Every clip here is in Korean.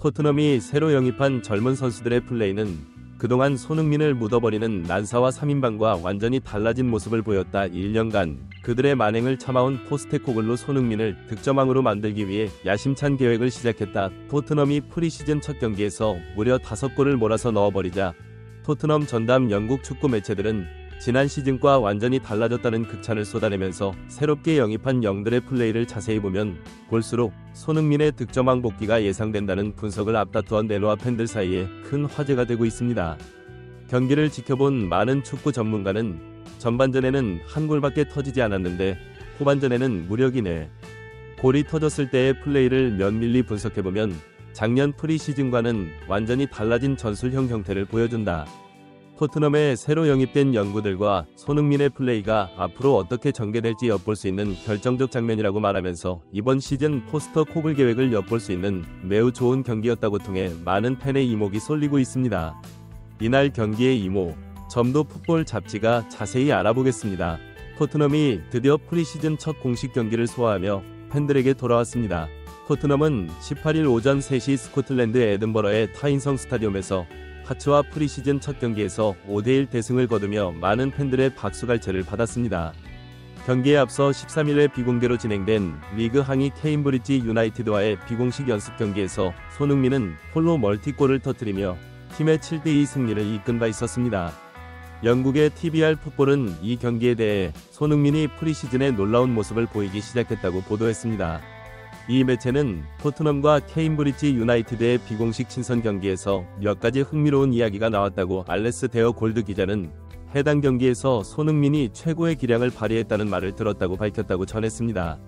토트넘이 새로 영입한 젊은 선수들의 플레이는 그동안 손흥민을 묻어버리는 난사와 3인방과 완전히 달라진 모습을 보였다. 1년간 그들의 만행을 참아온 포스테코글루 손흥민을 득점왕으로 만들기 위해 야심찬 계획을 시작했다. 토트넘이 프리시즌 첫 경기에서 무려 5골을 몰아서 넣어버리자 토트넘 전담 영국 축구 매체들은 지난 시즌과 완전히 달라졌다는 극찬을 쏟아내면서 새롭게 영입한 영들의 플레이를 자세히 보면 볼수록 손흥민의 득점왕 복귀가 예상된다는 분석을 앞다투어 네로아 팬들 사이에 큰 화제가 되고 있습니다. 경기를 지켜본 많은 축구 전문가는 전반전에는 한 골밖에 터지지 않았는데 후반전에는 무려 기내 골이 터졌을 때의 플레이를 면밀히 분석해보면 작년 프리시즌과는 완전히 달라진 전술형 형태를 보여준다. 토트넘의 새로 영입된 영구들과 손흥민의 플레이가 앞으로 어떻게 전개될지 엿볼 수 있는 결정적 장면이라고 말하면서 이번 시즌 포스터코글 계획을 엿볼 수 있는 매우 좋은 경기였다고 통해 많은 팬의 이목이 쏠리고 있습니다. 이날 경기의 이모, 점도 풋볼 잡지가 자세히 알아보겠습니다. 토트넘이 드디어 프리시즌 첫 공식 경기를 소화하며 팬들에게 돌아왔습니다. 토트넘은 18일 오전 3시 스코틀랜드 에든버러의 타인성 스타디움에서 하츠와 프리시즌 첫 경기에서 5대1 대승을 거두며 많은 팬들의 박수갈채를 받았습니다. 경기에 앞서 13일에 비공개로 진행된 리그 항이 케임브리지 유나이티드와의 비공식 연습 경기에서 손흥민은 홀로 멀티골을 터뜨리며 팀의 7대2 승리를 이끈 바 있었습니다. 영국의 TVR 풋볼은 이 경기에 대해 손흥민이 프리시즌에 놀라운 모습을 보이기 시작했다고 보도했습니다. 이 매체는 토트넘과 케임브리지 유나이티드의 비공식 친선 경기에서 몇 가지 흥미로운 이야기가 나왔다고 알레스 데어 골드 기자는 해당 경기에서 손흥민이 최고의 기량을 발휘했다는 말을 들었다고 밝혔다고 전했습니다.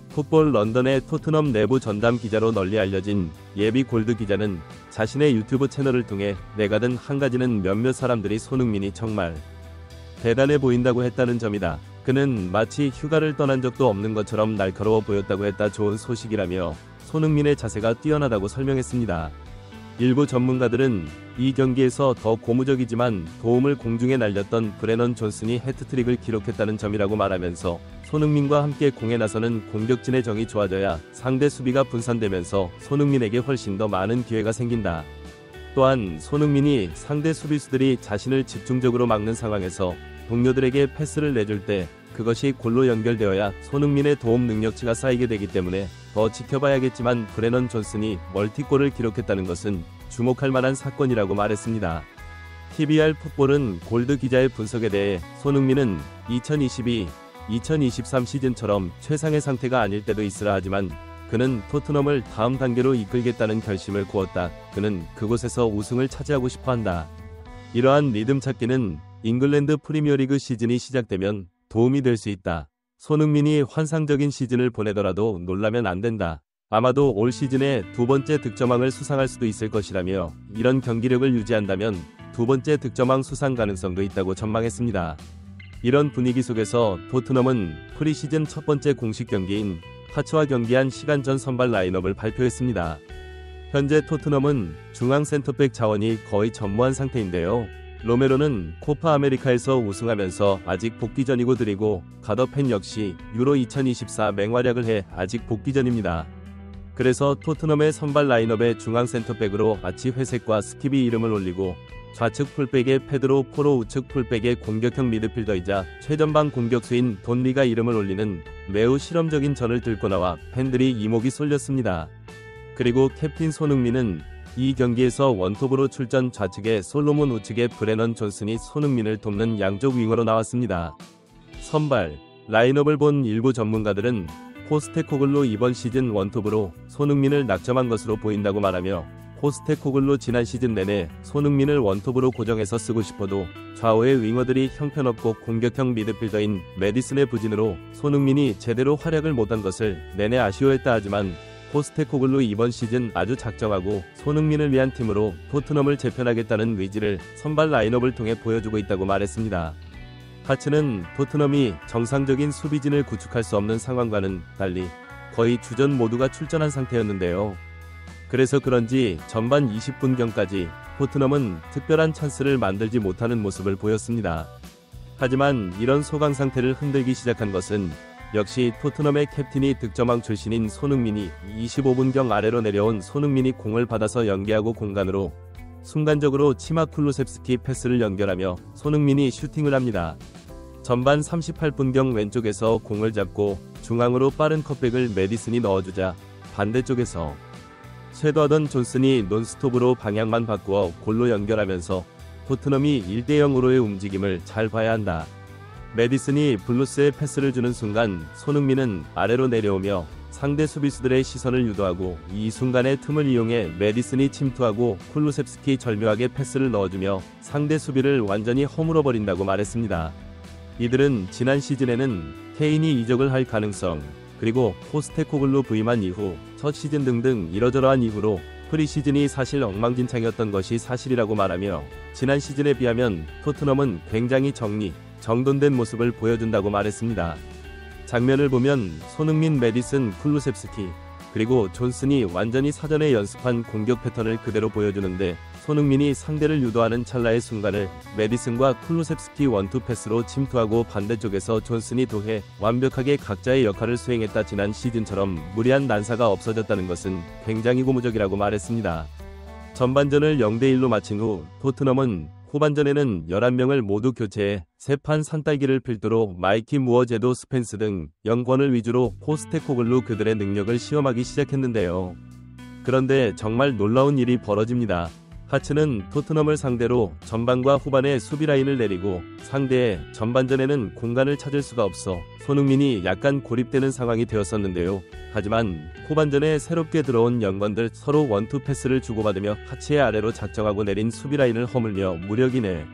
풋볼 런던의 토트넘 내부 전담 기자로 널리 알려진 예비 골드 기자는 자신의 유튜브 채널을 통해 내가 든 한 가지는 몇몇 사람들이 손흥민이 정말 대단해 보인다고 했다는 점이다. 그는 마치 휴가를 떠난 적도 없는 것처럼 날카로워 보였다고 했다. 좋은 소식이라며 손흥민의 자세가 뛰어나다고 설명했습니다. 일부 전문가들은 이 경기에서 더 고무적이지만 도움을 공중에 날렸던 브레넌 존슨이 해트트릭을 기록했다는 점이라고 말하면서 손흥민과 함께 공에 나서는 공격진의 정이 좋아져야 상대 수비가 분산되면서 손흥민에게 훨씬 더 많은 기회가 생긴다. 또한 손흥민이 상대 수비수들이 자신을 집중적으로 막는 상황에서 동료들에게 패스를 내줄 때 그것이 골로 연결되어야 손흥민의 도움 능력치가 쌓이게 되기 때문에 더 지켜봐야겠지만 브레넌 존슨이 멀티골을 기록했다는 것은 주목할 만한 사건이라고 말했습니다. TVR 풋볼은 골드 기자의 분석에 대해 손흥민은 2022-2023 시즌처럼 최상의 상태가 아닐 때도 있으라 하지만 그는 토트넘을 다음 단계로 이끌겠다는 결심을 구었다. 그는 그곳에서 우승을 차지하고 싶어한다. 이러한 리듬 찾기는 잉글랜드 프리미어리그 시즌이 시작되면 도움이 될 수 있다. 손흥민이 환상적인 시즌을 보내더라도 놀라면 안 된다. 아마도 올 시즌에 두 번째 득점왕을 수상할 수도 있을 것이라며 이런 경기력을 유지한다면 두 번째 득점왕 수상 가능성도 있다고 전망했습니다. 이런 분위기 속에서 토트넘은 프리시즌 첫 번째 공식 경기인 하츠와 경기한 시간 전 선발 라인업을 발표했습니다. 현재 토트넘은 중앙 센터백 자원이 거의 전무한 상태인데요. 로메로는 코파 아메리카에서 우승하면서 아직 복귀 전이고 드리고 가더펜 역시 유로 2024 맹활약을 해 아직 복귀 전입니다. 그래서 토트넘의 선발 라인업에 중앙 센터백으로 아치 회색과 스킵이 이름을 올리고 좌측 풀백에 페드로 포로 우측 풀백에 공격형 미드필더이자 최전방 공격수인 돈리가 이름을 올리는 매우 실험적인 전을 들고 나와 팬들이 이목이 쏠렸습니다. 그리고 캡틴 손흥민은 이 경기에서 원톱으로 출전, 좌측에 솔로몬, 우측에 브레넌 존슨이 손흥민을 돕는 양쪽 윙어로 나왔습니다. 선발 라인업을 본 일부 전문가들은 포스테코글루 이번 시즌 원톱으로 손흥민을 낙점한 것으로 보인다고 말하며 포스테코글루 지난 시즌 내내 손흥민을 원톱으로 고정해서 쓰고 싶어도 좌우의 윙어들이 형편없고 공격형 미드필더인 메디슨의 부진으로 손흥민이 제대로 활약을 못한 것을 내내 아쉬워했다 하지만 포스테코글루 이번 시즌 아주 작정하고 손흥민을 위한 팀으로 토트넘을 재편하겠다는 의지를 선발 라인업을 통해 보여주고 있다고 말했습니다. 하츠는 토트넘이 정상적인 수비진을 구축할 수 없는 상황과는 달리 거의 주전 모두가 출전한 상태였는데요. 그래서 그런지 전반 20분경까지 토트넘은 특별한 찬스를 만들지 못하는 모습을 보였습니다. 하지만 이런 소강 상태를 흔들기 시작한 것은 역시 토트넘의 캡틴이 득점왕 출신인 손흥민이 25분경 아래로 내려온 손흥민이 공을 받아서 연계하고 공간으로 순간적으로 치마 쿨루셉스키 패스를 연결하며 손흥민이 슈팅을 합니다. 전반 38분경 왼쪽에서 공을 잡고 중앙으로 빠른 컷백을 메디슨이 넣어주자 반대쪽에서 쇄도하던 존슨이 논스톱으로 방향만 바꾸어 골로 연결하면서 토트넘이 1대0으로의 움직임을 잘 봐야 한다. 메디슨이 블루스에 패스를 주는 순간 손흥민은 아래로 내려오며 상대 수비수들의 시선을 유도하고 이 순간의 틈을 이용해 메디슨이 침투하고 쿨루셉스키 절묘하게 패스를 넣어주며 상대 수비를 완전히 허물어버린다고 말했습니다. 이들은 지난 시즌에는 케인이 이적을 할 가능성, 그리고 포스테코글루 부임한 이후 첫 시즌 등등 이러저러한 이유로 프리시즌이 사실 엉망진창이었던 것이 사실이라고 말하며 지난 시즌에 비하면 토트넘은 굉장히 정돈된 모습을 보여준다고 말했습니다. 장면을 보면 손흥민, 메디슨, 쿨루셉스키, 그리고 존슨이 완전히 사전에 연습한 공격 패턴을 그대로 보여주는데 손흥민이 상대를 유도하는 찰나의 순간을 메디슨과 쿨루셉스키 원투 패스로 침투하고 반대쪽에서 존슨이 도해 완벽하게 각자의 역할을 수행했다. 지난 시즌처럼 무리한 난사가 없어졌다는 것은 굉장히 고무적이라고 말했습니다. 전반전을 0대1로 마친 후 토트넘은 후반전에는 11명을 모두 교체해 세판 산딸기를 필두로 마이키 무어, 제도 스펜스 등 영권을 위주로 포스테코글루 그들의 능력을 시험하기 시작했는데요. 그런데 정말 놀라운 일이 벌어집니다. 하츠는 토트넘을 상대로 전반과 후반에 수비 라인을 내리고 상대의 전반전에는 공간을 찾을 수가 없어 손흥민이 약간 고립되는 상황이 되었었는데요. 하지만 후반전에 새롭게 들어온 영건들 서로 원투 패스를 주고받으며 하츠의 아래로 작정하고 내린 수비 라인을 허물며 무력 이내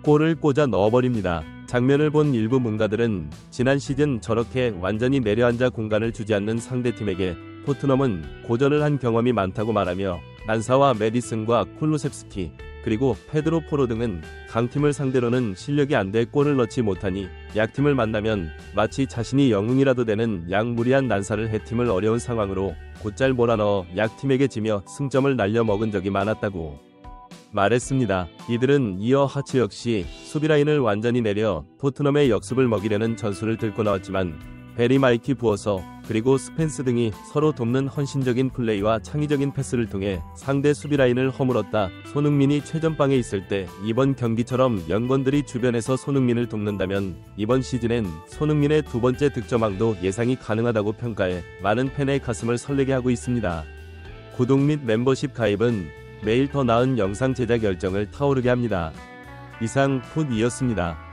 골을 꽂아 넣어버립니다. 장면을 본 일부 문가들은 지난 시즌 저렇게 완전히 내려앉아 공간을 주지 않는 상대팀에게 토트넘은 고전을 한 경험이 많다고 말하며 난사와 메디슨과 쿨루셉스키 그리고 페드로 포로 등은 강팀을 상대로는 실력이 안 돼 골을 넣지 못하니 약팀을 만나면 마치 자신이 영웅이라도 되는 양무리한 난사를 해 팀을 어려운 상황으로 곧잘 몰아넣어 약팀에게 지며 승점을 날려먹은 적이 많았다고 말했습니다. 이들은 이어 하츠 역시 수비라인을 완전히 내려 토트넘의 역습을 먹이려는 전술을 들고 나왔지만 베리, 마이키 부어서 그리고 스펜스 등이 서로 돕는 헌신적인 플레이와 창의적인 패스를 통해 상대 수비라인을 허물었다. 손흥민이 최전방에 있을 때 이번 경기처럼 연건들이 주변에서 손흥민을 돕는다면 이번 시즌엔 손흥민의 두 번째 득점왕도 예상이 가능하다고 평가해 많은 팬의 가슴을 설레게 하고 있습니다. 구독 및 멤버십 가입은 매일 더 나은 영상 제작 열정을 타오르게 합니다. 이상 풋이었습니다.